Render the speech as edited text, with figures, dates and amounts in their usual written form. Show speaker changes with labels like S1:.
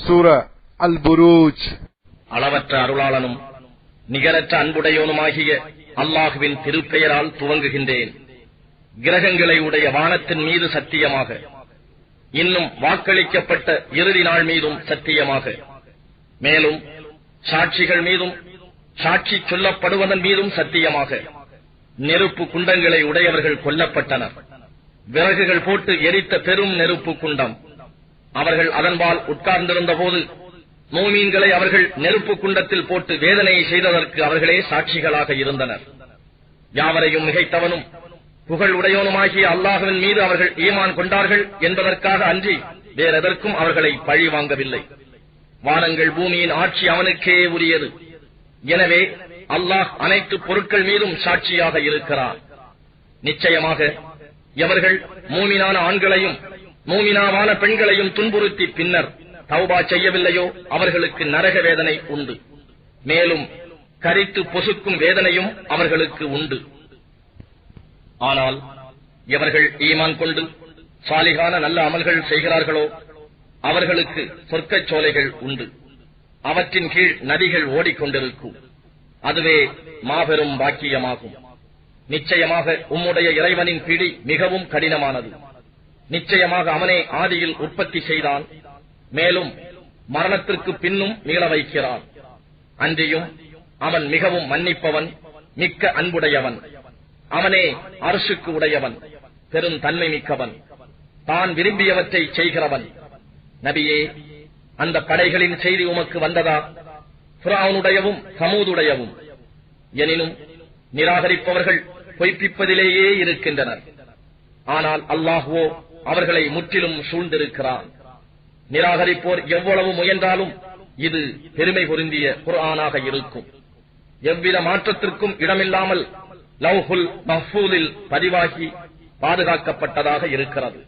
S1: சூரா அல் புரூஜ்.
S2: அளவற்ற அருளாளனும் நிகரற்ற அன்புடையோனுமாகிய அல்லாஹுவின் திருப்பெயரால் துவங்குகின்றேன். கிரகங்களை உடைய வானத்தின் மீது சத்தியமாக, இன்னும் வாக்களிக்கப்பட்ட இறுதி நாள் மீதும் சத்தியமாக, மேலும் சாட்சிகள் மீதும் சாட்சி சொல்லப்படுவதன் மீதும் சத்தியமாக, நெருப்பு குண்டங்களை உடையவர்கள் கொல்லப்பட்டனர். விறகுகள் போட்டு எரித்த பெரும் நெருப்பு குண்டம். அவர்கள் அதன்பால் உட்கார்ந்திருந்த போது மூமீன்களை அவர்கள் நெருப்பு குண்டத்தில் போட்டு வேதனையை செய்ததற்கு அவர்களே சாட்சிகளாக இருந்தனர். யாவரையும் மிகைத்தவனும் புகழ் உடையோனுமாகிய அல்லாஹுவின் மீது அவர்கள் ஈமான் கொண்டார்கள் என்பதற்காக அன்றி வேறெதற்கும் அவர்களை பழி வாங்கவில்லை. வானங்கள் பூமியின் ஆட்சி அவனுக்கே உரியது. எனவே அல்லாஹ் அனைத்து பொருட்கள் மீதும் சாட்சியாக இருக்கிறார். நிச்சயமாக எவர்கள் மூமினான ஆண்களையும் மூமினாவான பெண்களையும் துன்புறுத்தி பின்னர் தௌபா செய்யவில்லையோ அவர்களுக்கு நரக வேதனை உண்டு. மேலும் கரித்து பொசுக்கும் வேதனையும் அவர்களுக்கு உண்டு. ஆனால் எவர்கள் ஈமான் கொண்டு சாலிகான நல்ல அமல்கள் செய்கிறார்களோ அவர்களுக்கு சொர்க்கச் சோலைகள் உண்டு. அவற்றின் கீழ் நதிகள் ஓடிக்கொண்டிருக்கும். அதுவே மாபெரும் பாக்கியமாகும். நிச்சயமாக உம்முடைய இறைவனின் பிடி மிகவும் கடினமானது. நிச்சயமாக அவனே ஆதியில் உற்பத்தி செய்தான், மேலும் மரணத்திற்கு பின்னும் மீள வைக்கிறான். அன்றியும் அவன் மிகவும் மன்னிப்பவன், மிக்க அன்புடையவன். அவனே அர்ஷுக்கு உடையவன், பெரும் தன்மை மிக்கவன், தான் விரும்பியவற்றை செய்கிறவன். நபியே, அந்த படைகளின் செய்தி உமக்கு வந்ததா? ஃபிரௌனுடையவும் சமூதுடையவும். எனினும் நிராகரிப்பவர்கள் பொய்ப்பிப்பதிலேயே இருக்கின்றனர். ஆனால் அல்லாஹ்வோ அவர்களை முற்றிலும் சூழ்ந்திருக்கிறான். நிராகரிப்போர் எவ்வளவு முயன்றாலும் இது பெருமை பொருந்திய குர்ஆனாக இருக்கும். எவ்வித மாற்றத்திற்கும் இடமில்லாமல் லவ்ஹுல் மஹ்ஃபூலில் பதிவாகி பாதுகாக்கப்பட்டதாக இருக்கிறது.